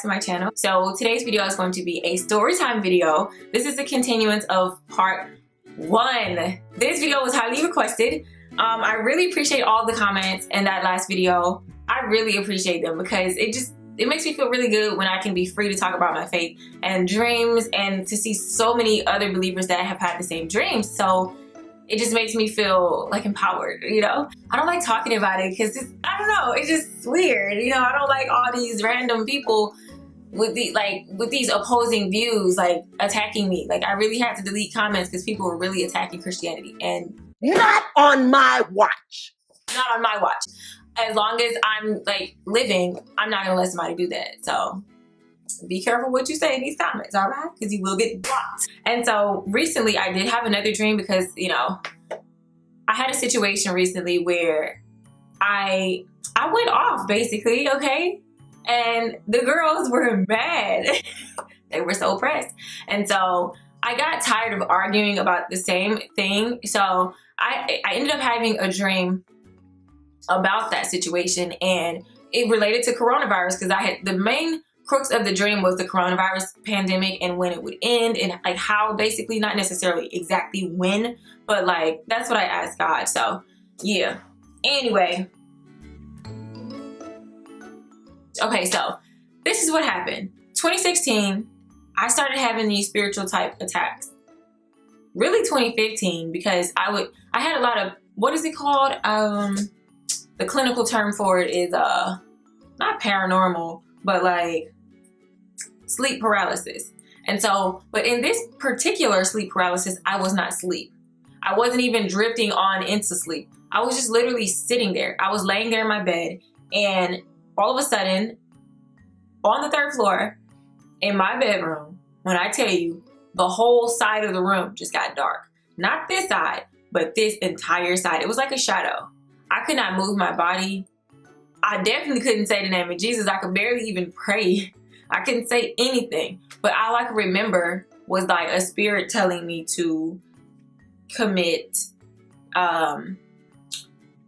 to my channel. So today's video is going to be a story time video. This is the continuance of part 1. This video was highly requested. I really appreciate all the comments in that last video. I really appreciate them because it makes me feel really good when I can be free to talk about my faith and dreams, and to see so many other believers that have had the same dreams. So it just makes me feel like empowered, you know? I don't like talking about it because I don't know, it's just weird. You know, I don't like all these random people with these opposing views, like attacking me. Like, I really had to delete comments because people were really attacking Christianity, and not on my watch. Not on my watch. As long as I'm like living, I'm not gonna let somebody do that. So be careful what you say in these comments, all right? Because you will get blocked. And so recently I did have another dream because, you know, I had a situation recently where I went off basically, okay? And the girls were mad. They were so pressed. And so I got tired of arguing about the same thing. So I ended up having a dream about that situation, and it related to coronavirus because the main crux of the dream was the coronavirus pandemic and when it would end, and like how basically, not necessarily exactly when, but like that's what I asked God. So yeah, anyway, okay, so this is what happened. 2016 I started having these spiritual type attacks. Really 2015, because I had a lot of, what is it called, the clinical term for it is not paranormal, but like sleep paralysis. And so, but in this particular sleep paralysis, I was not asleep. I wasn't even drifting on into sleep. I was just literally sitting there. I was laying there in my bed, and all of a sudden, on the 3rd floor in my bedroom, when I tell you, the whole side of the room just got dark. Not this side, but this entire side. It was like a shadow. I could not move my body. I definitely couldn't say the name of Jesus. I could barely even pray. I couldn't say anything. But all I could remember was like a spirit telling me to commit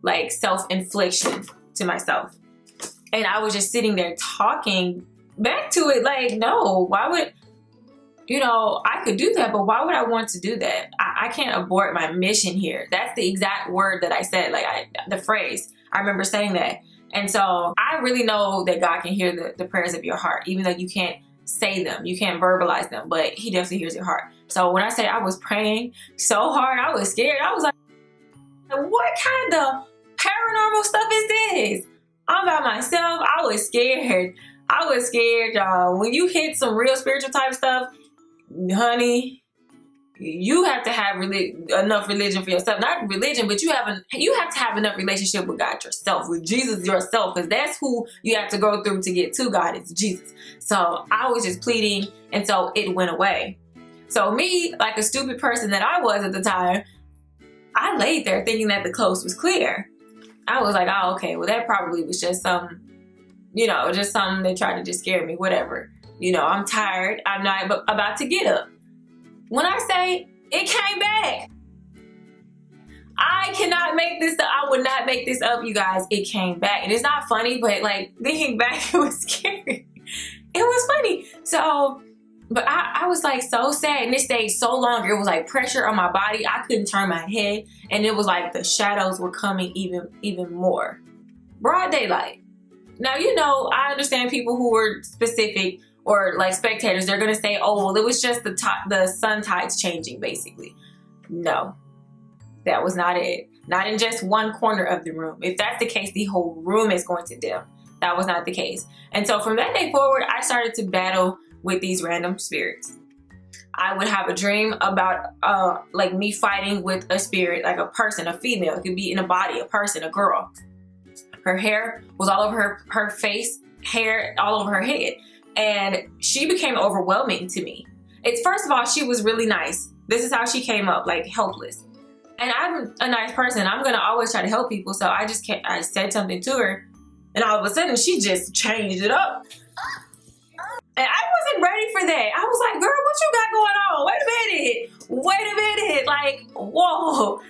like self-infliction to myself. And I was just sitting there talking back to it like, no, why would, you know, I could do that, but why would I want to do that? I can't abort my mission here. That's the exact word that I said, like the phrase. I remember saying that. And so I really know that God can hear the prayers of your heart, even though you can't say them, you can't verbalize them, but he definitely hears your heart. So when I say I was praying so hard, I was scared. I was like, what kind of paranormal stuff is this? I'm by myself. I was scared. I was scared, y'all. When you hit some real spiritual type stuff, honey, you have to have enough religion for yourself. Not religion, but you have to have enough relationship with God yourself, with Jesus yourself, because that's who you have to go through to get to God. It's Jesus. So I was just pleading, and so it went away. So me, like a stupid person that I was at the time, I laid there thinking that the coast was clear. I was like, oh, okay, well that probably was just some, you know, just something that tried to just scare me, whatever. You know, I'm tired. I'm not about to get up. When I say it came back, I cannot make this up. I would not make this up, you guys. It came back. And it's not funny, but like thinking back, it was scary. It was funny. So, but I was like so sad, and it stayed so long. It was like pressure on my body. I couldn't turn my head. And it was like the shadows were coming even more. Broad daylight. Now, you know, I understand people who were specific, or like spectators, they're gonna say, oh, well, it was just the sun tides changing, basically. No, that was not it. Not in just one corner of the room. If that's the case, the whole room is going to dim. That was not the case. And so from that day forward, I started to battle with these random spirits. I would have a dream about like me fighting with a spirit, like a person, a female. It could be in a body, a person, a girl. Her hair was all over her face, hair all over her head. And she became overwhelming to me. It's, first of all, she was really nice. This is how she came up, like helpless. And I'm a nice person. I'm gonna always try to help people. So I said something to her, and all of a sudden she just changed it up. And I wasn't ready for that. I was like, girl, what you got going on? Wait a minute. Like, whoa.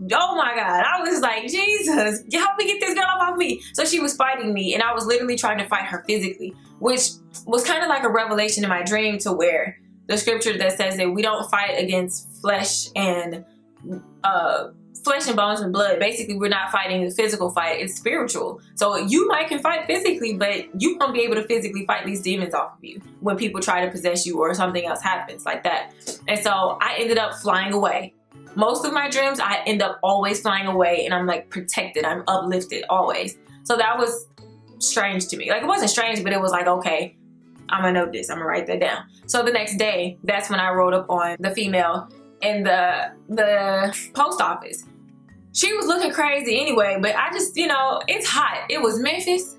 oh my God, I was like, Jesus, help me get this girl off me. So she was fighting me, and I was literally trying to fight her physically, which was kind of like a revelation in my dream, to where the scripture that says that we don't fight against flesh and bones and blood. Basically, we're not fighting the physical fight, it's spiritual. So you might can fight physically, but you won't be able to physically fight these demons off of you when people try to possess you or something else happens like that. And so I ended up flying away. Most of my dreams, I end up always flying away, and I'm like protected, I'm uplifted always. So that was strange to me. Like, it wasn't strange, but it was like, okay, I'm gonna note this, I'm gonna write that down. So the next day, that's when I wrote up on the female in the post office. She was looking crazy anyway, but I just, you know, it's hot. It was Memphis.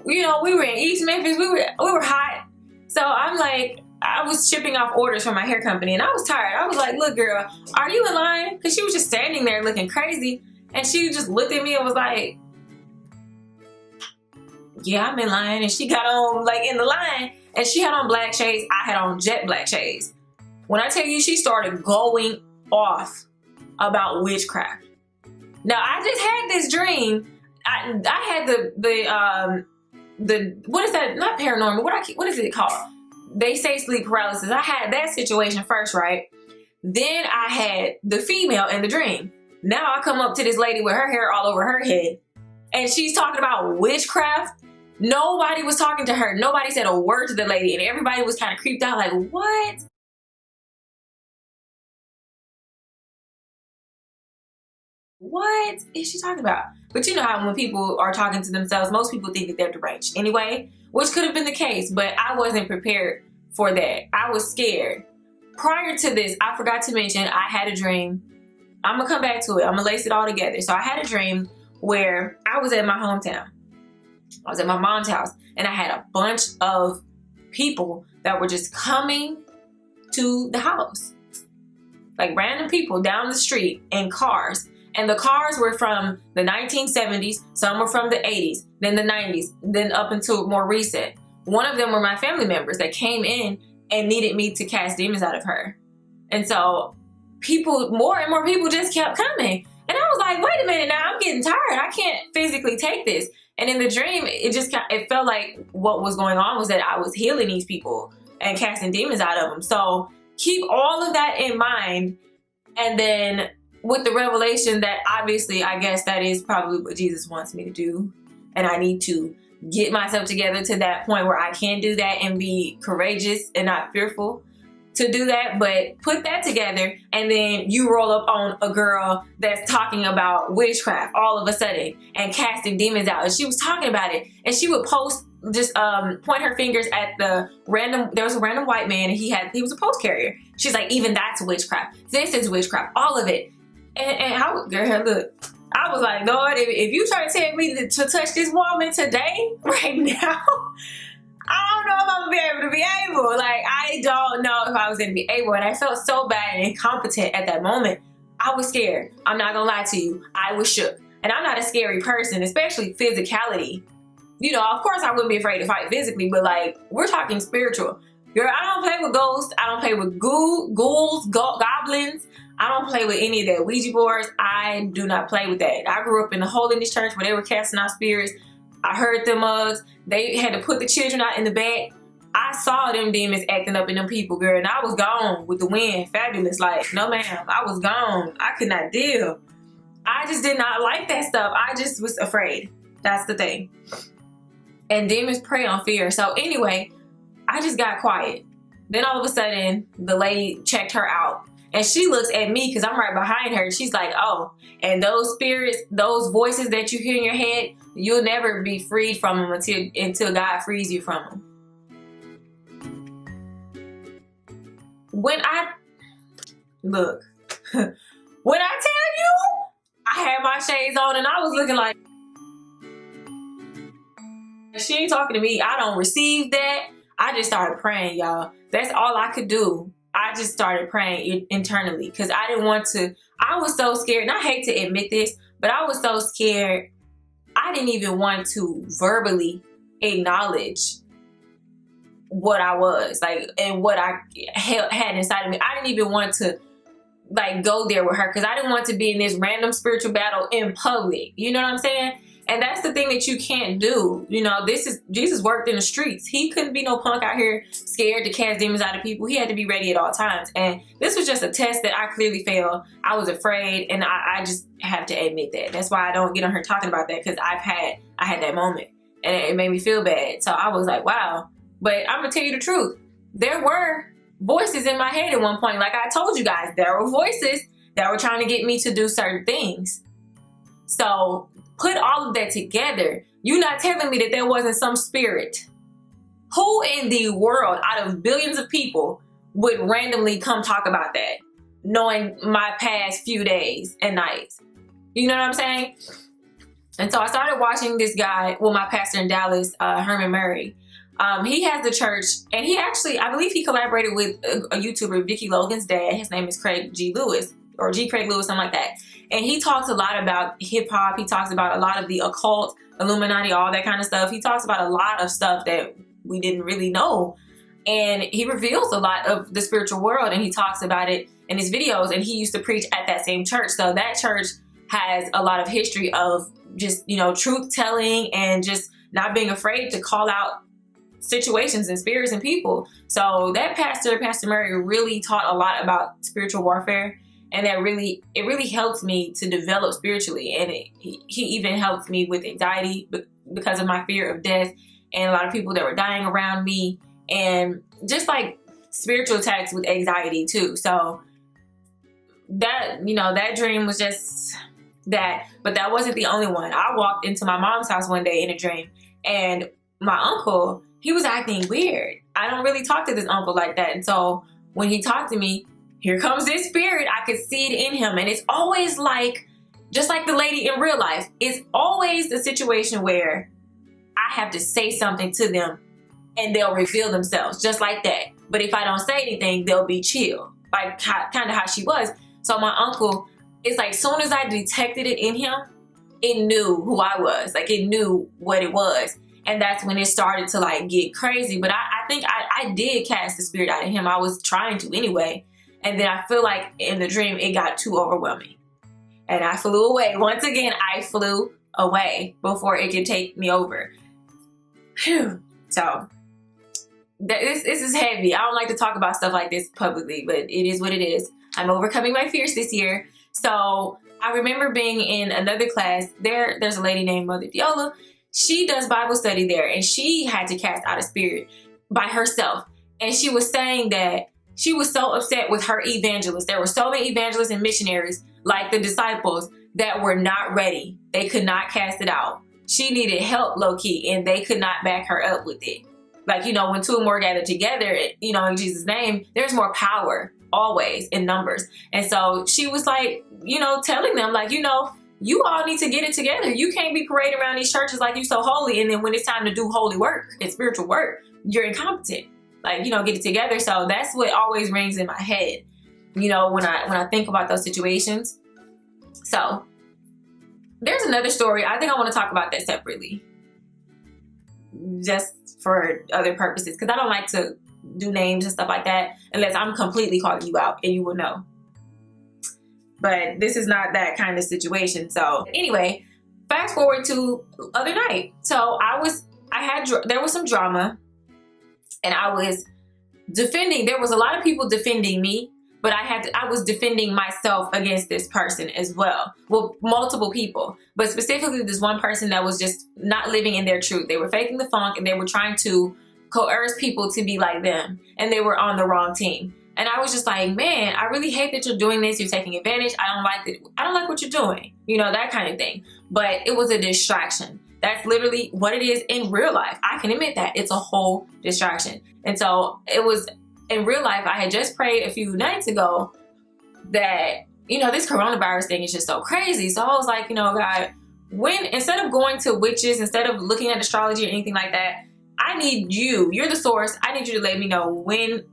You know, we were in East Memphis. We were hot. So I'm like, I was shipping off orders from my hair company, and I was tired. I was like, look, girl, are you in line? Because she was just standing there looking crazy. And she just looked at me and was like, yeah, I'm in line. And she got on, like, in the line, and she had on black shades. I had on jet black shades. When I tell you, she started going off about witchcraft. Now, I just had this dream. I had the what is that? Not paranormal. What is it called? They say sleep paralysis. I had that situation first, right? Then I had the female in the dream. Now I come up to this lady with her hair all over her head, and she's talking about witchcraft. Nobody was talking to her. Nobody said a word to the lady, and everybody was kind of creeped out, like, what? What is she talking about? But you know how when people are talking to themselves, most people think that they're deranged anyway, which could have been the case, but I wasn't prepared for that. I was scared. Prior to this, I forgot to mention, I had a dream. I'm gonna come back to it. I'm gonna lace it all together. So I had a dream where I was at my hometown. I was at my mom's house, and I had a bunch of people that were just coming to the house. Like random people down the street in cars. And the cars were from the 1970s, some were from the 80s, then the 90s, then up until more recent. One of them were my family members that came in and needed me to cast demons out of her. And so more and more people just kept coming. And I was like, wait a minute now, I'm getting tired. I can't physically take this. And in the dream, it felt like what was going on was that I was healing these people and casting demons out of them. So keep all of that in mind. And then with the revelation that obviously, I guess that is probably what Jesus wants me to do. And I need to get myself together to that point where I can do that and be courageous and not fearful to do that. But put that together, and then you roll up on a girl that's talking about witchcraft all of a sudden and casting demons out. And she was talking about it, and she would post, just point her fingers at there was a random white man, and he was a post carrier. She's like, even that's witchcraft. This is witchcraft, all of it. And girl, look, I was like, Lord, if you try to tell me to touch this woman today, right now, I don't know if I'm gonna be able. Like, I don't know if I was gonna be able. And I felt so bad and incompetent at that moment. I was scared. I'm not gonna lie to you. I was shook. And I'm not a scary person, especially physicality. You know, of course I wouldn't be afraid to fight physically, but like, we're talking spiritual. Girl, I don't play with ghosts. I don't play with ghouls, goblins. I don't play with any of that. Ouija boards, I do not play with that. I grew up in the Holiness Church where they were casting out spirits. I heard them mugs. They had to put the children out in the back. I saw them demons acting up in them people, girl, and I was gone with the wind. Fabulous. Like, no ma'am, I was gone. I could not deal. I just did not like that stuff. I just was afraid. That's the thing. And demons prey on fear. So anyway, I just got quiet. Then all of a sudden, the lady checked her out. And she looks at me because I'm right behind her. She's like, oh, and those spirits, those voices that you hear in your head, you'll never be freed from them until God frees you from them. When I tell you, I had my shades on and I was looking like, she ain't talking to me. I don't receive that. I just started praying, y'all. That's all I could do. I just started praying internally because I didn't want to. I was so scared, and I hate to admit this, but I was so scared. I didn't even want to verbally acknowledge what I was like and what I had inside of me. I didn't even want to like go there with her, because I didn't want to be in this random spiritual battle in public. You know what I'm saying? And that's the thing that you can't do. You know, Jesus worked in the streets. He couldn't be no punk out here scared to cast demons out of people. He had to be ready at all times. And this was just a test that I clearly failed. I was afraid, and I just have to admit that. That's why I don't get on her talking about that, because I had that moment, and it made me feel bad. So I was like, wow. But I'm gonna tell you the truth. There were voices in my head at one point. Like I told you guys, there were voices that were trying to get me to do certain things. So put all of that together. You're not telling me that there wasn't some spirit. Who in the world, out of billions of people, would randomly come talk about that, knowing my past few days and nights? You know what I'm saying? And so I started watching this guy, well, my pastor in Dallas, Herman Murray. He has the church, and he actually, I believe he collaborated with a YouTuber, Vicky Logan's dad. His name is Craig G. Lewis, or G. Craig Lewis, something like that. And he talks a lot about hip hop. He talks about a lot of the occult, Illuminati, all that kind of stuff. He talks about a lot of stuff that we didn't really know. And he reveals a lot of the spiritual world, and he talks about it in his videos. And he used to preach at that same church. So that church has a lot of history of just, you know, truth telling and just not being afraid to call out situations and spirits and people. So that Pastor Murray, really taught a lot about spiritual warfare, and it really helped me to develop spiritually. And he even helped me with anxiety because of my fear of death, and a lot of people that were dying around me, and just like spiritual attacks with anxiety too. So that, you know, that dream was just that. But that wasn't the only one. I walked into my mom's house one day in a dream, and my uncle, he was acting weird. I don't really talk to this uncle like that. And so when he talked to me, here comes this spirit. I could see it in him. And it's always like, just like the lady in real life, it's always a situation where I have to say something to them and they'll reveal themselves just like that. But if I don't say anything, they'll be chill, like kind of how she was. So my uncle, it's like soon as I detected it in him, it knew who I was. Like it knew what it was. And that's when it started to like get crazy. But I think I did cast the spirit out of him. I was trying to anyway. And then I feel like in the dream, it got too overwhelming. And I flew away. Once again, I flew away before it could take me over. Whew. So this is heavy. I don't like to talk about stuff like this publicly, but it is what it is. I'm overcoming my fears this year. So I remember being in another class. There's a lady named Mother Diola. She does Bible study there, and she had to cast out a spirit by herself. And she was saying that she was so upset with her evangelists. There were so many evangelists and missionaries, like the disciples, that were not ready. They could not cast it out. She needed help, low-key, and they could not back her up with it. Like, you know, when two or more gather together, you know, in Jesus' name, there's more power always in numbers. And so she was like, you know, telling them, like, you know, you all need to get it together. You can't be parading around these churches like you so holy, and then when it's time to do holy work and spiritual work, you're incompetent. Like, you know, get it together. So that's what always rings in my head, you know, when I think about those situations. So there's another story. I think I want to talk about that separately, just for other purposes, because I don't like to do names and stuff like that unless I'm completely calling you out and you will know. But this is not that kind of situation. So anyway, fast forward to other night. So there was some drama, and I was defending. There was a lot of people defending me, but I was defending myself against this person as well. Well, multiple people, but specifically this one person that was just not living in their truth. They were faking the funk, and they were trying to coerce people to be like them, and they were on the wrong team. And I was just like, man, I really hate that you're doing this. You're taking advantage. I don't like it. I don't like what you're doing. You know, that kind of thing. But it was a distraction. That's literally what it is in real life. I can admit that. It's a whole distraction. And so it was in real life. I had just prayed a few nights ago that, you know, this coronavirus thing is just so crazy. So I was like, you know, God, instead of going to witches, instead of looking at astrology or anything like that, I need you. You're the source. I need you to let me know when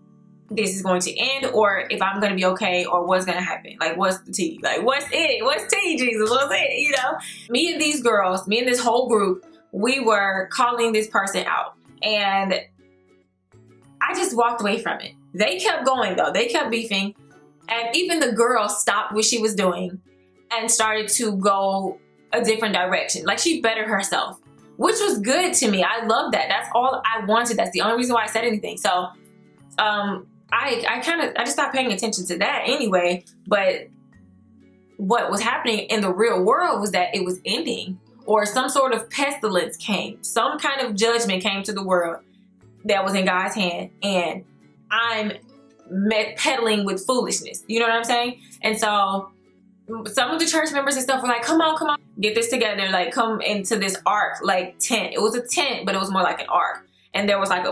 this is going to end, or if I'm going to be okay, or what's going to happen. Like, what's the tea? Like, what's it? What's tea, Jesus? What's it? You know, me and these girls, me and this whole group, we were calling this person out, and I just walked away from it. They kept going though. They kept beefing. And even the girl stopped what she was doing and started to go a different direction. Like, she bettered herself, which was good to me. I love that. That's all I wanted. That's the only reason why I said anything. So I just stopped paying attention to that anyway. But what was happening in the real world was that it was ending, or some sort of pestilence came. Some kind of judgment came to the world that was in God's hand, and I'm peddling with foolishness. You know what I'm saying? And so some of the church members and stuff were like, come on, get this together. Like, come into this ark, like tent. It was a tent, but it was more like an ark. And there was like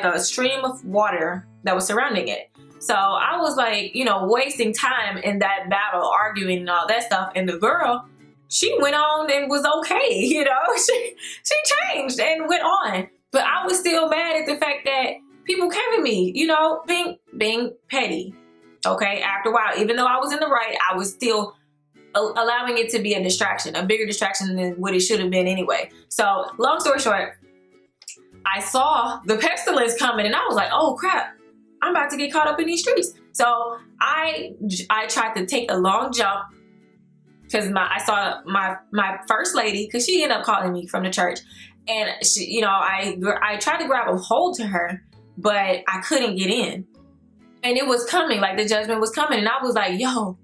a stream of water that was surrounding it. So I was like, you know, wasting time in that battle, arguing and all that stuff. And the girl, she went on and was okay, you know. She changed and went on. But I was still mad at the fact that people came at me, you know, being petty. Okay, after a while, even though I was in the right, I was still allowing it to be a distraction, a bigger distraction than what it should have been anyway. So long story short, I saw the pestilence coming and I was like, oh crap, I'm about to get caught up in these streets. So I tried to take a long jump, because I saw my first lady, because she ended up calling me from the church, and she, you know, I tried to grab a hold to her, but I couldn't get in. And it was coming, like the judgment was coming. And I was like, yo,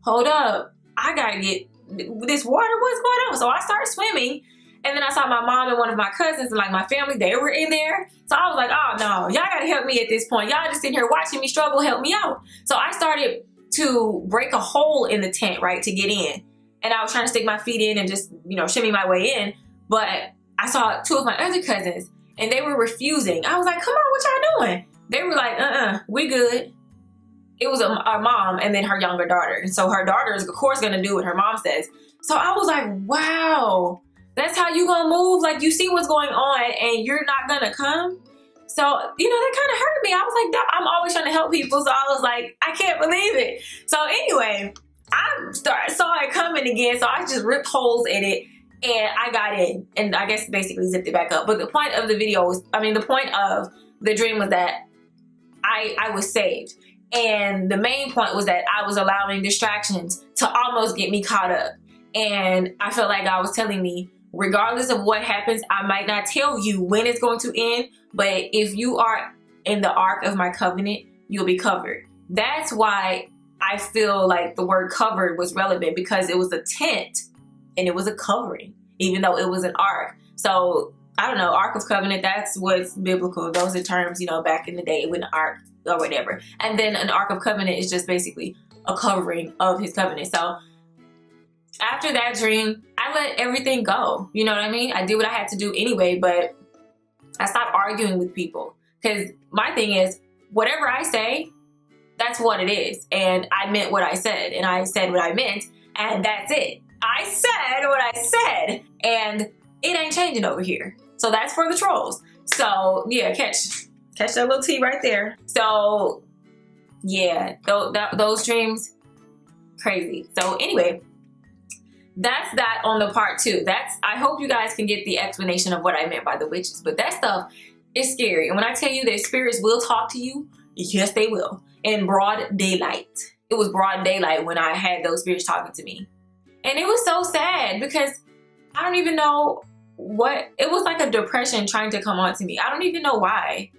hold up. I gotta get this water, what's going on? So I started swimming. And then I saw my mom and one of my cousins and like my family, they were in there. So I was like, oh no, y'all gotta help me at this point. Y'all just sitting here watching me struggle, help me out. So I started to break a hole in the tent, right, to get in. And I was trying to stick my feet in and just, you know, shimmy my way in. But I saw two of my other cousins and they were refusing. I was like, come on, what y'all doing? They were like, we good. It was our mom and then her younger daughter. And so her daughter is, of course, going to do what her mom says. So I was like, wow, that's how you going to move? Like, you see what's going on and you're not going to come? So, you know, that kind of hurt me. I was like, I'm always trying to help people. So I was like, I can't believe it. So anyway, I saw it coming again. So I just ripped holes in it. And I got in and I guess basically zipped it back up. But the point of the video was, the point of the dream was that I was saved. And the main point was that I was allowing distractions to almost get me caught up. And I felt like God was telling me, regardless of what happens, I might not tell you when it's going to end, but if you are in the ark of my covenant, you'll be covered. That's why I feel like the word covered was relevant, because it was a tent and it was a covering, even though it was an ark. So I don't know, Ark of Covenant, that's what's biblical. Those are terms, you know, back in the day with an ark or whatever. And then an Ark of Covenant is just basically a covering of his covenant. So after that dream, I let everything go. You know what I mean? I did what I had to do anyway, but I stopped arguing with people. Because my thing is, whatever I say, that's what it is. And I meant what I said. And I said what I meant. And that's it. I said what I said. And it ain't changing over here. So that's for the trolls. So yeah, catch that little T right there. So yeah, those dreams, crazy. So anyway, that's that on the part 2. I hope you guys can get the explanation of what I meant by the witches. But that stuff is scary. And when I tell you that spirits will talk to you, yes, they will. In broad daylight. It was broad daylight when I had those spirits talking to me. And it was so sad because I don't even know what, it was like a depression trying to come on to me. I don't even know why.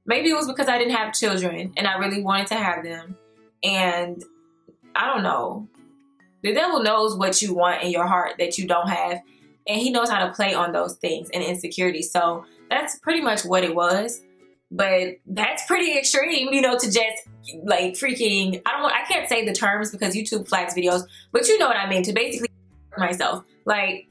Maybe it was because I didn't have children and I really wanted to have them. And I don't know. The devil knows what you want in your heart that you don't have. And he knows how to play on those things and insecurities. So that's pretty much what it was. But that's pretty extreme, you know, to just like freaking, I can't say the terms because YouTube flags videos, but you know what I mean, to basically myself. Like,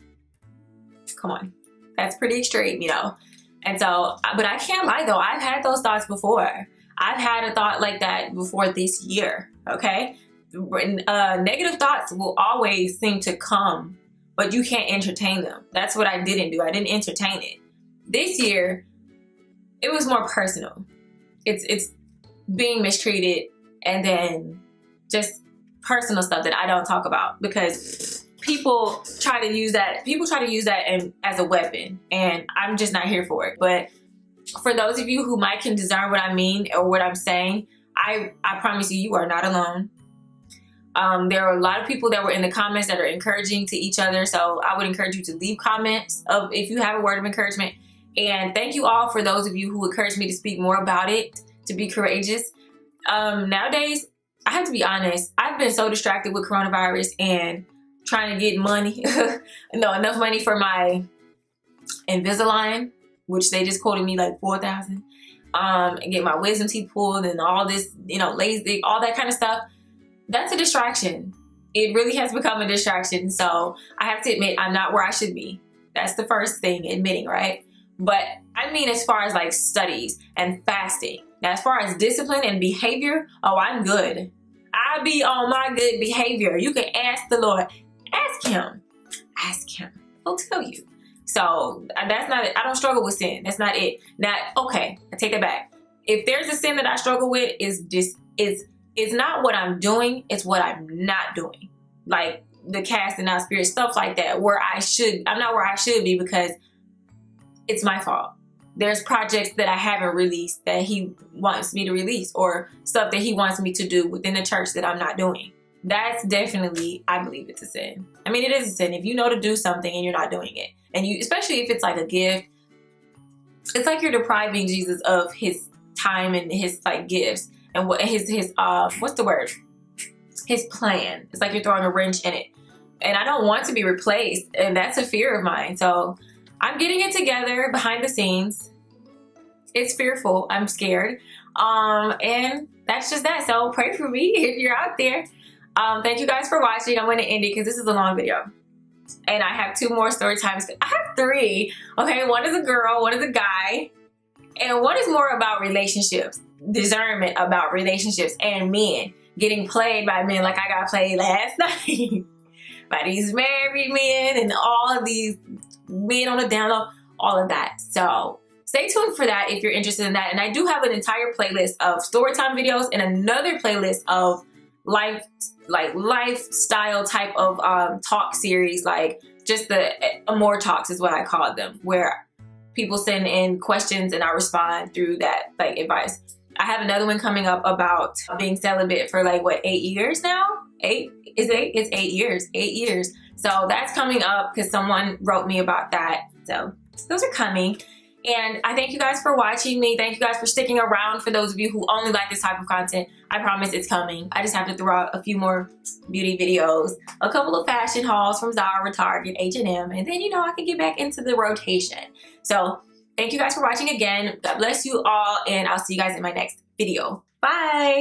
come on, that's pretty extreme, you know. And so, but I can't lie though, I've had those thoughts before. I've had a thought like that before this year, okay? Negative thoughts will always seem to come, but you can't entertain them. That's what I didn't do. I didn't entertain it. This year, it was more personal. It's being mistreated and then just personal stuff that I don't talk about because people try to use that as a weapon, and I'm just not here for it. But for those of you who might can discern what I mean or what I'm saying, I promise you, you are not alone. There are a lot of people that were in the comments that are encouraging to each other. So I would encourage you to leave comments of if you have a word of encouragement. And thank you all for those of you who encouraged me to speak more about it, to be courageous. Nowadays, I have to be honest, I've been so distracted with coronavirus and trying to get money, enough money for my Invisalign, which they just quoted me like $4,000, and get my wisdom teeth pulled and all this, LASIK, all that kind of stuff. That's a distraction. It really has become a distraction. So I have to admit, I'm not where I should be. That's the first thing, admitting, right? But I mean, as far as like studies and fasting. Now, as far as discipline and behavior, oh, I'm good. I be on my good behavior. You can ask the Lord. Ask him. Ask him. He'll tell you. So that's not it. I don't struggle with sin. That's not it. Now, okay, I take it back. If there's a sin that I struggle with, it's not what I'm doing, it's what I'm not doing. Like the casting out spirits, stuff like that, I'm not where I should be because it's my fault. There's projects that I haven't released that he wants me to release, or stuff that he wants me to do within the church that I'm not doing. That's definitely, I believe it's a sin. I mean, it is a sin if you know to do something and you're not doing it. And especially if it's like a gift, it's like you're depriving Jesus of his time and his like gifts and what his what's the word? His plan. It's like you're throwing a wrench in it. And I don't want to be replaced, and that's a fear of mine. So I'm getting it together behind the scenes. It's fearful. I'm scared. And that's just that. So pray for me if you're out there. Thank you guys for watching. I'm going to end it because this is a long video. And I have 2 more story times. I have 3. Okay, one is a girl, one is a guy. And one is more about relationships. Discernment about relationships and men. Getting played by men like I got played last night. By these married men and all of these men on the down low. All of that. So stay tuned for that if you're interested in that. And I do have an entire playlist of storytime videos and another playlist of lifestyle type of talk series, like just the more talks is what I call them, where people send in questions and I respond through that like advice. I have another one coming up about being celibate for like 8 years now. 8 is 8? It's 8 years. 8 years. So that's coming up because someone wrote me about that. So those are coming. And I thank you guys for watching me. Thank you guys for sticking around. For those of you who only like this type of content, I promise it's coming. I just have to throw out a few more beauty videos, a couple of fashion hauls from Zara, Target, H&M, and then, I can get back into the rotation. So thank you guys for watching again. God bless you all, and I'll see you guys in my next video. Bye.